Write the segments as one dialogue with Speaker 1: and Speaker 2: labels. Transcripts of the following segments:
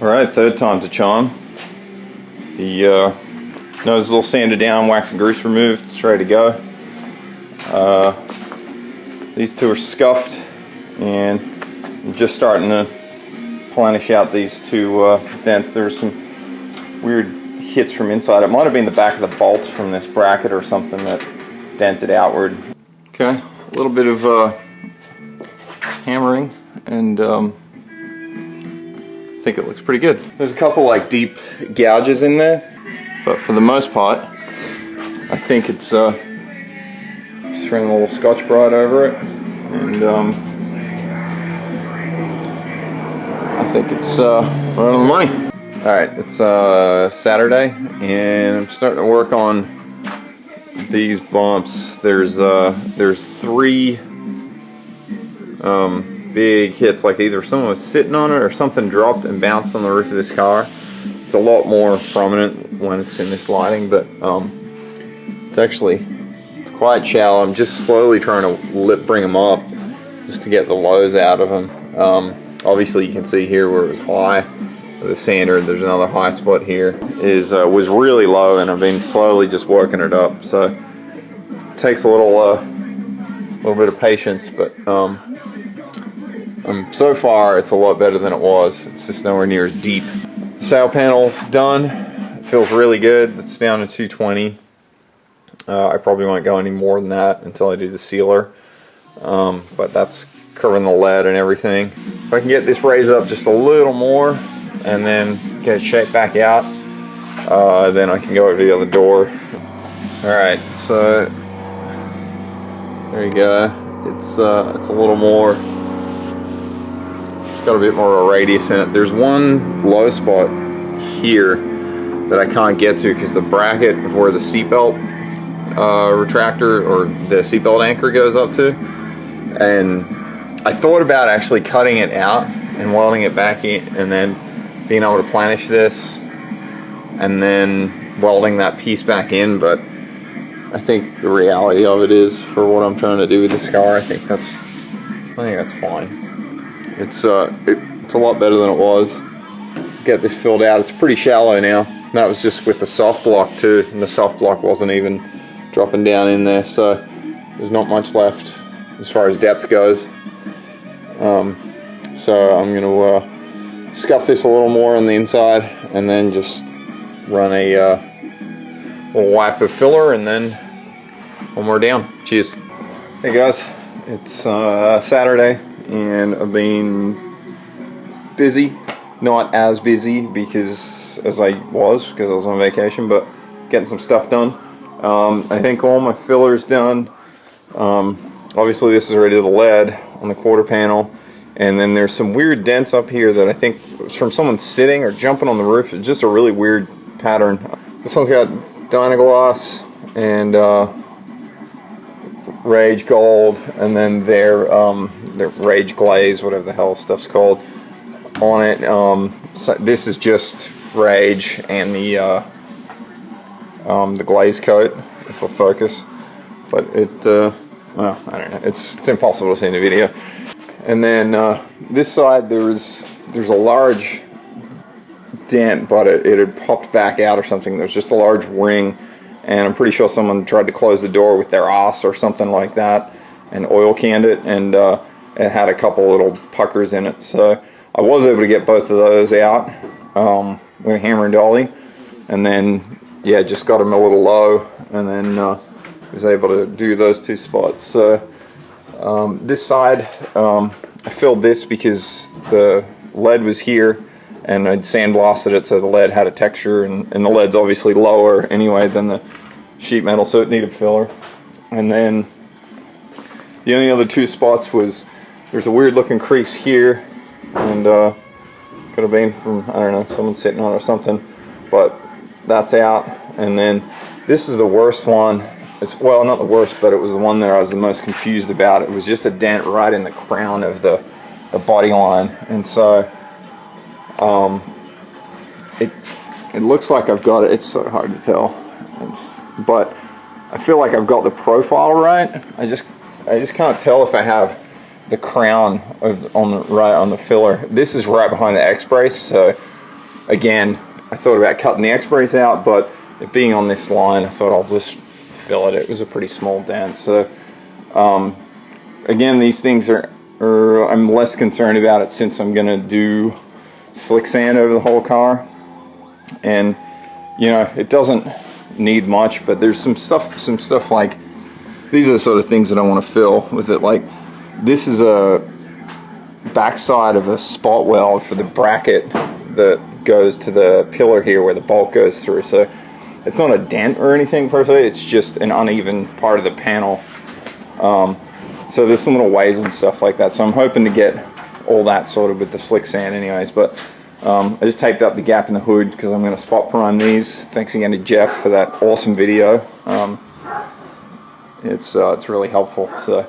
Speaker 1: Alright, third time's a charm. The nose is all sanded down, wax and grease removed, it's ready to go. These two are scuffed, and I'm just starting to planish out these two dents. There's some weird hits from inside. It might have been the back of the bolts from this bracket or something that dented outward. Okay, a little bit of hammering, and I think it looks pretty good. There's a couple like deep gouges in there, but for the most part, I think it's just ran a little Scotch-Brite over it, and I think it's right on the money. All right, it's Saturday, and I'm starting to work on these bumps. There's three big hits, like either someone was sitting on it or something dropped and bounced on the roof of this car. It's a lot more prominent when it's in this lighting, but it's quite shallow. I'm just slowly trying to bring them up just to get the lows out of them. Obviously you can see here where it was high, the sander, there's another high spot here, was really low, and I've been slowly just working it up. So it takes a little bit of patience, but so far it's a lot better than it was. It's just nowhere near as deep. The sail panel's done. It feels really good. It's down to 220. I probably won't go any more than that until I do the sealer, but that's covering the lead and everything. If I can get this raised up just a little more and then get it shaped back out, then I can go over to the other door. Alright, so there you go. It's a little more, got a bit more of a radius in it. There's one low spot here that I can't get to because the bracket of where the seatbelt retractor or the seatbelt anchor goes up to, and I thought about actually cutting it out and welding it back in, and then being able to planish this and then welding that piece back in, but I think the reality of it is, for what I'm trying to do with this car, I think that's fine. It's a lot better than it was. Get this filled out. It's pretty shallow now. And that was just with the soft block too, and the soft block wasn't even dropping down in there, so there's not much left as far as depth goes. So I'm going to scuff this a little more on the inside, and then just run a little wipe of filler, and then one more down. Cheers. Hey guys, it's Saturday, and I've been busy. Not as busy as I was on vacation, but getting some stuff done. I think all my filler's done. Obviously this is already the lead on the quarter panel, and then there's some weird dents up here that I think was from someone sitting or jumping on the roof. It's just a really weird pattern. This one's got Dynagloss and Rage Gold, and then their Rage Glaze, whatever the hell stuff's called, on it. So this is just Rage and the glaze coat, if we'll focus. But well, I don't know. It's impossible to see in the video. And then this side, there's a large dent, but it had popped back out or something. There's just a large ring, and I'm pretty sure someone tried to close the door with their ass or something like that, and oil canned it, and it had a couple little puckers in it. So I was able to get both of those out with a hammer and dolly, and then yeah, just got them a little low, and then was able to do those two spots. So this side, I filled this because the lead was here, and I'd sandblasted it so the lead had a texture, and the lead's obviously lower anyway than the sheet metal, so it needed filler. And then the only other two spots was, there's a weird looking crease here, and could have been from, I don't know, someone sitting on it or something, but that's out. And then this is the worst one. It's, well, not the worst, but it was the one that I was the most confused about. It was just a dent right in the crown of the body line, and so it looks like I've got it. It's so hard to tell, but I feel like I've got the profile right. I just can't tell if I have the crown on the filler. This is right behind the X brace, so again, I thought about cutting the X-brace out, but it being on this line, I thought I'll just fill it. It was a pretty small dent. So again, these things I'm less concerned about it since I'm gonna do slick sand over the whole car, and you know, it doesn't need much, but there's some stuff like these are the sort of things that I want to fill with it. Like this is a backside of a spot weld for the bracket that goes to the pillar here where the bolt goes through, so it's not a dent or anything per se, it's just an uneven part of the panel. So there's some little waves and stuff like that, so I'm hoping to get all that sorted with the slick sand anyways. But I just taped up the gap in the hood because I'm going to spot prime these. Thanks again to Jeff for that awesome video. It's really helpful. So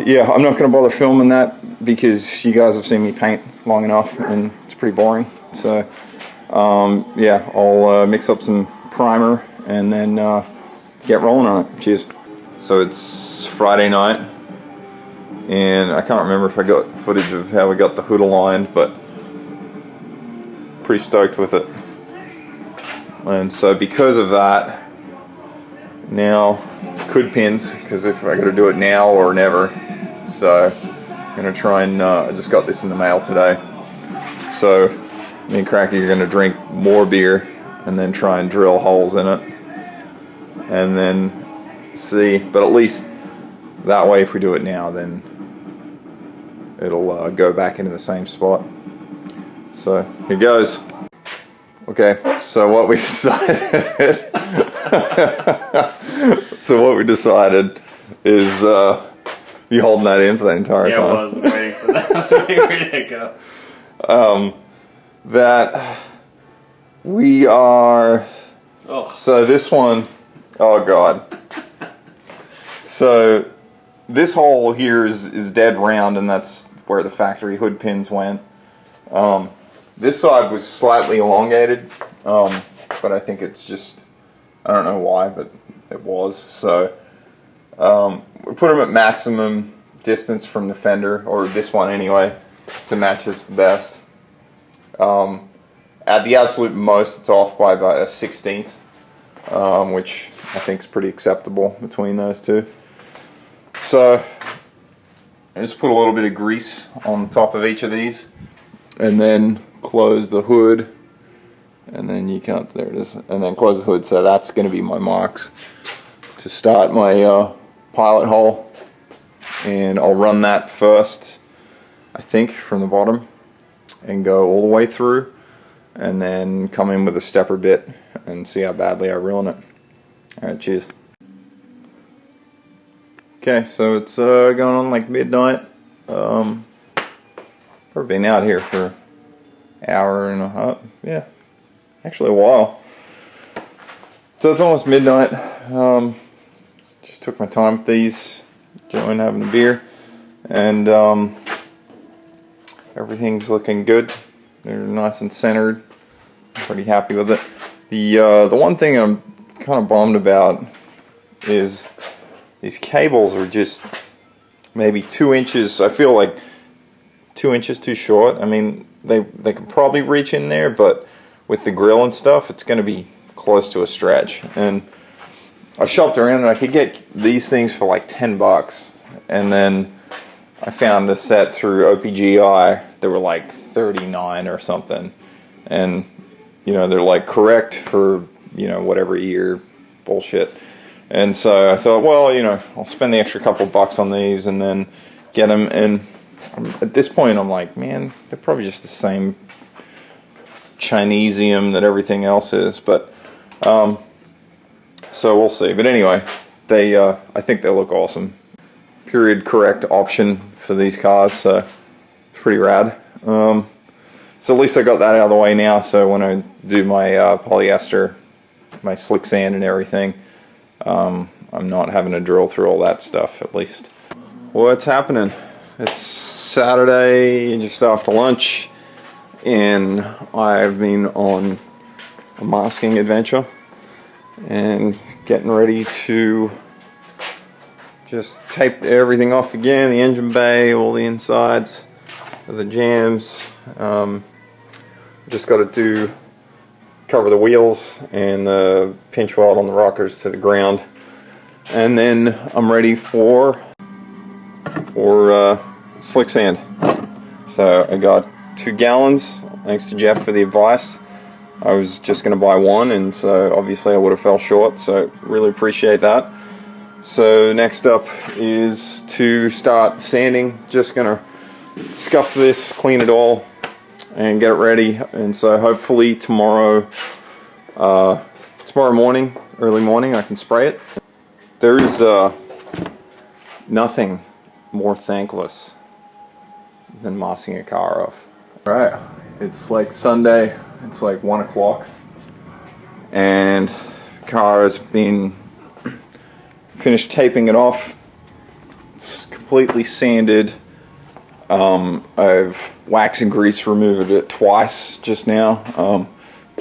Speaker 1: yeah, I'm not going to bother filming that because you guys have seen me paint long enough and it's pretty boring. So yeah, I'll mix up some primer and then get rolling on it. Cheers. So it's Friday night, and I can't remember if I got footage of how we got the hood aligned, but pretty stoked with it. And so because of that, now hood pins, because if I got to do it now or never, so I'm gonna try and I just got this in the mail today, so me and Cracky are gonna drink more beer and then try and drill holes in it and then see, but at least that way if we do it now then it'll go back into the same spot. So here goes. Okay, so what we decided is you holding that in for the entire time.
Speaker 2: Yeah, I was waiting for that. I was waiting for you to go.
Speaker 1: That we are, so this one, oh god. So this hole here is dead round, and that's where the factory hood pins went. This side was slightly elongated, but I think it's just, I don't know why, but it was. So we put them at maximum distance from the fender, or this one anyway, to match this the best. At the absolute most, it's off by about a 1/16, which I think is pretty acceptable between those two. So I just put a little bit of grease on top of each of these, and then close the hood, and then you can't, there it is, and then close the hood. So that's going to be my marks to start my pilot hole, and I'll run that first, I think, from the bottom and go all the way through, and then come in with a stepper bit and see how badly I ruin it. Alright, cheers. Okay, so it's going on like midnight. Probably been out here for an hour and a half, yeah, actually a while. So it's almost midnight. Just took my time with these, enjoying having a beer, and everything's looking good. They're nice and centered. I'm pretty happy with it. The one thing I'm kind of bummed about is these cables are just maybe 2 inches. I feel like 2 inches too short. I mean, they could probably reach in there, but with the grill and stuff, it's going to be close to a stretch. And I shopped around and I could get these things for like $10, and then I found a set through OPGI that were like $39 or something, and you know, they're like correct for, you know, whatever year bullshit. And so I thought, well, you know, I'll spend the extra couple bucks on these and then get them. And at this point I'm like, man, they're probably just the same Chinesium that everything else is, but so we'll see. But anyway, they I think they look awesome. Period correct option for these cars, so it's pretty rad. So at least I got that out of the way now, so when I do my polyester, my slick sand and everything, I'm not having to drill through all that stuff, at least. What's happening? It's Saturday, just after lunch, and I've been on a masking adventure and getting ready to just tape everything off again, the engine bay, all the insides of the jams. Just got to cover the wheels and the pinch weld on the rockers to the ground, and then I'm ready for slick sand. So I got 2 gallons, thanks to Jeff for the advice. I was just going to buy 1, and so obviously I would have fell short, so really appreciate that. So next up is to start sanding. Just going to scuff this, clean it all, and get it ready. And so hopefully tomorrow morning, early morning, I can spray it. There is nothing more thankless than mossing a car off. Right, it's like Sunday, it's like 1 o'clock, and the car has been finished taping it off. It's completely sanded. I've wax and grease removed it twice just now.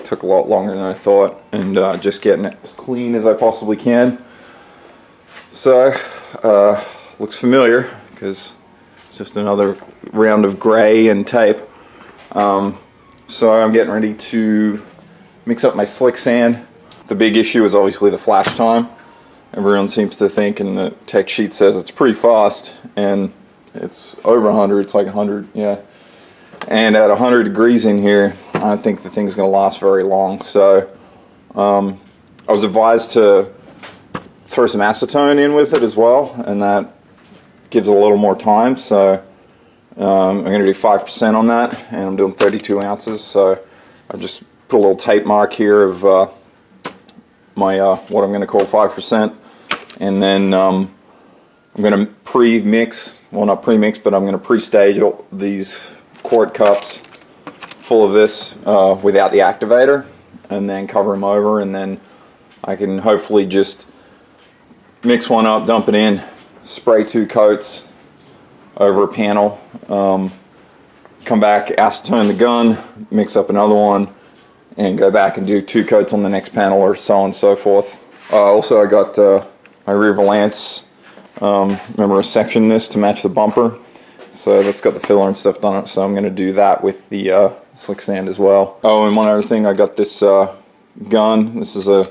Speaker 1: Took a lot longer than I thought, and just getting it as clean as I possibly can. So looks familiar because it's just another round of gray and tape. So I'm getting ready to mix up my slick sand. The big issue is obviously the flash time. Everyone seems to think, and the tech sheet says it's pretty fast, and it's over 100. It's like 100, yeah. And at 100 degrees in here, I don't think the thing's going to last very long. So I was advised to throw some acetone in with it as well, and that gives a little more time. So I'm going to do 5% on that, and I'm doing 32 ounces. So I just put a little tape mark here of my what I'm going to call 5%, and then I'm going to pre-mix, well not pre-mix, but I'm going to pre-stage these quart cups full of this without the activator, and then cover them over, and then I can hopefully just mix one up, dump it in, spray 2 coats over a panel, come back, acetone the gun, mix up another one, and go back and do 2 coats on the next panel, or so on and so forth. Also I got my rear valance, remember I sectioned this to match the bumper, so that's got the filler and stuff done it, so I'm going to do that with the slick sand as well. Oh, and one other thing, I got this gun. This is the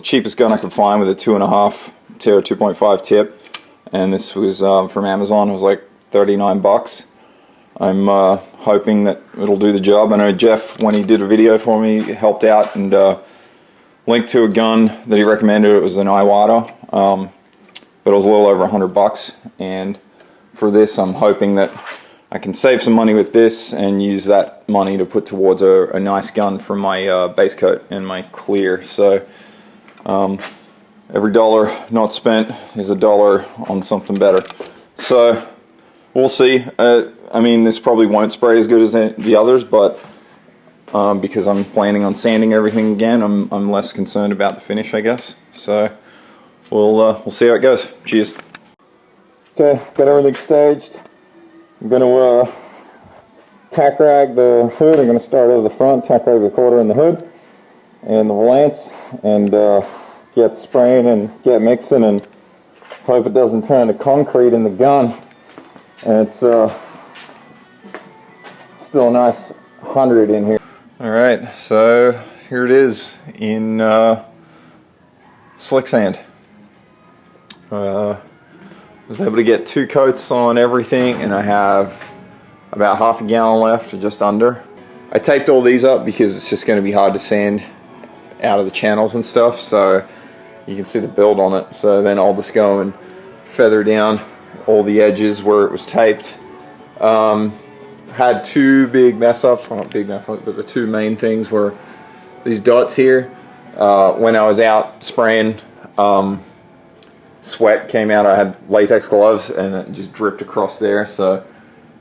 Speaker 1: cheapest gun I could find with a 2.5 or 2.5 tip, and this was from Amazon. It was like 39 bucks. I'm hoping that it'll do the job. I know Jeff, when he did a video for me, helped out and linked to a gun that he recommended. It was an Iwata, but it was a little over 100 bucks. And for this, I'm hoping that I can save some money with this and use that money to put towards a nice gun for my base coat and my clear. So every dollar not spent is a dollar on something better. So we'll see. I mean, this probably won't spray as good as the others, but because I'm planning on sanding everything again, I'm less concerned about the finish, I guess. So we'll see how it goes. Cheers. Okay, got everything staged. I'm going to tack rag the hood. I'm going to start over the front, tack rag the quarter in the hood and the valance, and get spraying and get mixing, and hope it doesn't turn to concrete in the gun. And it's still a nice 100 in here. Alright, so here it is in slick sand. Was able to get 2 coats on everything, and I have about half a gallon left, or just under. I taped all these up because it's just going to be hard to sand out of the channels and stuff, so you can see the build on it. So then I'll just go and feather down all the edges where it was taped. Had 2 big mess ups, well not big mess ups, but the 2 main things were these dots here. When I was out spraying, sweat came out. I had latex gloves and it just dripped across there, so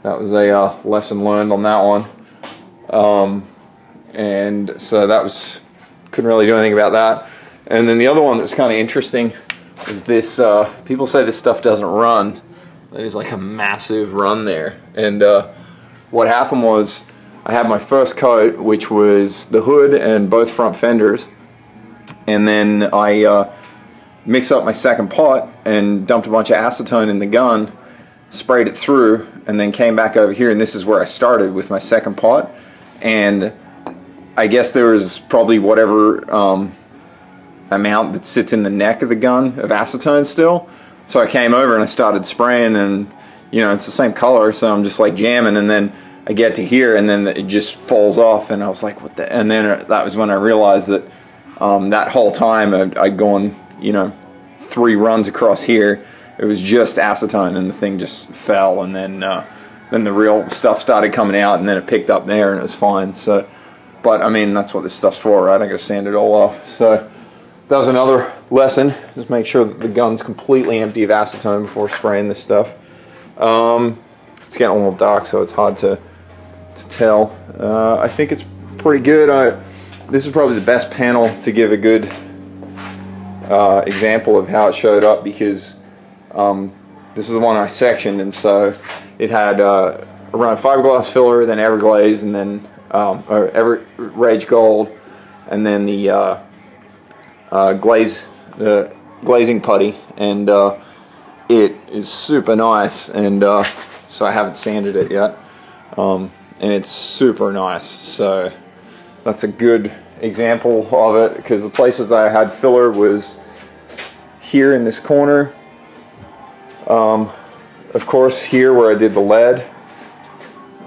Speaker 1: that was a lesson learned on that one. And so that was, couldn't really do anything about that. And then the other one that was kind of interesting is this, people say this stuff doesn't run. There's like a massive run there. And what happened was I had my first coat, which was the hood and both front fenders, and then I mixed up my second pot and dumped a bunch of acetone in the gun, sprayed it through, and then came back over here, and this is where I started with my second pot. And I guess there was probably whatever amount that sits in the neck of the gun of acetone still. So I came over and I started spraying, and you know, it's the same color, so I'm just like jamming, and then I get to here and then it just falls off, and I was like, what the, and then that was when I realized that that whole time I'd gone, you know, 3 runs across here. It was just acetone, and the thing just fell, and then the real stuff started coming out, and then it picked up there, and it was fine. So, but I mean, that's what this stuff's for, right? I gotta sand it all off. So that was another lesson. Just make sure that the gun's completely empty of acetone before spraying this stuff. It's getting a little dark, so it's hard to tell. I think it's pretty good. This is probably the best panel to give a good example of how it showed up, because this was the one I sectioned, and so it had around fiberglass filler, then Everglaze, and then Rage Gold, and then the glazing putty, and it is super nice, and so I haven't sanded it yet, and it's super nice. So that's a good example of it, because the places I had filler was here in this corner, of course here where I did the lead,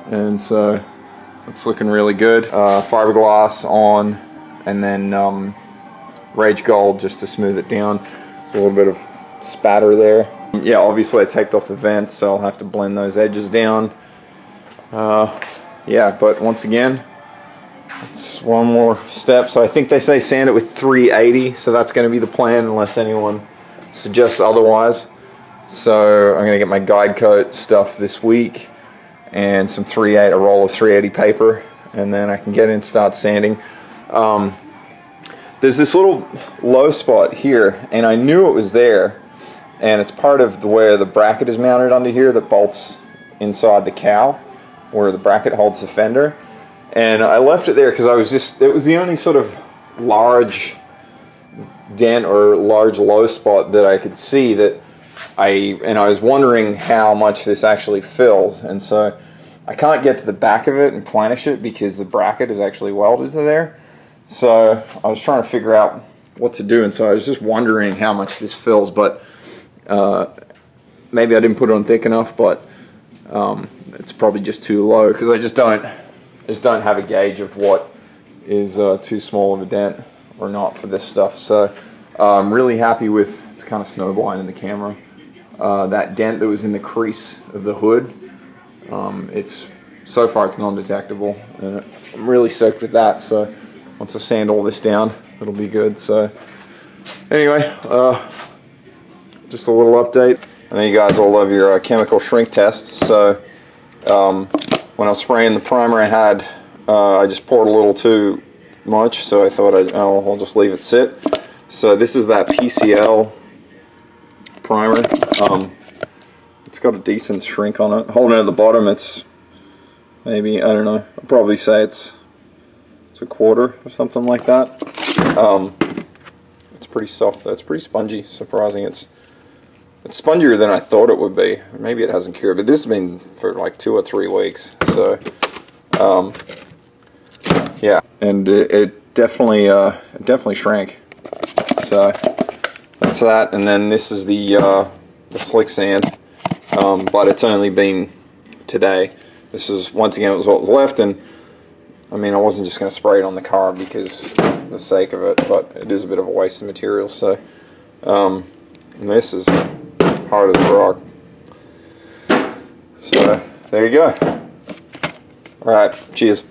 Speaker 1: and so it's looking really good. Fiberglass on, and then Rage Gold just to smooth it down. There's a little bit of spatter there. Yeah, obviously I taped off the vents, so I'll have to blend those edges down. Yeah, but once again, it's one more step. So I think they say sand it with 380, so that's going to be the plan unless anyone suggests otherwise. So I'm going to get my guide coat stuff this week and some a roll of 380 paper, and then I can get in and start sanding. There's this little low spot here, and I knew it was there, and it's part of the way the bracket is mounted onto here that bolts inside the cowl where the bracket holds the fender. And I left it there because it was the only sort of large dent or large low spot that I could see that I was wondering how much this actually fills, and so I can't get to the back of it and planish it because the bracket is actually welded to there. So I was trying to figure out what to do, and so I was just wondering how much this fills, but maybe I didn't put it on thick enough, but it's probably just too low because I just don't have a gauge of what is too small of a dent or not for this stuff. So I'm really happy with, it's kind of snowblind in the camera, that dent that was in the crease of the hood. So far it's non-detectable, and I'm really stoked with that. So once I sand all this down, it'll be good. So anyway, just a little update. I know you guys all love your chemical shrink tests. So when I was spraying the primer I had, I just poured a little too much, so I thought I'll just leave it sit. So this is that PCL primer. It's got a decent shrink on it. Holding it at the bottom, it's maybe, I don't know, I'd probably say it's a quarter or something like that. It's pretty soft though. It's pretty spongy, surprising. It's spongier than I thought it would be. Maybe it hasn't cured, but this has been for like 2 or 3 weeks. So yeah, and it definitely shrank. So that's that, and then this is the slick sand, but it's only been today. This is, once again, it was what was left, and I mean, I wasn't just going to spray it on the car because of the sake of it, but it is a bit of a waste of material. So and this is hard as a rock. So there you go. Alright, cheers.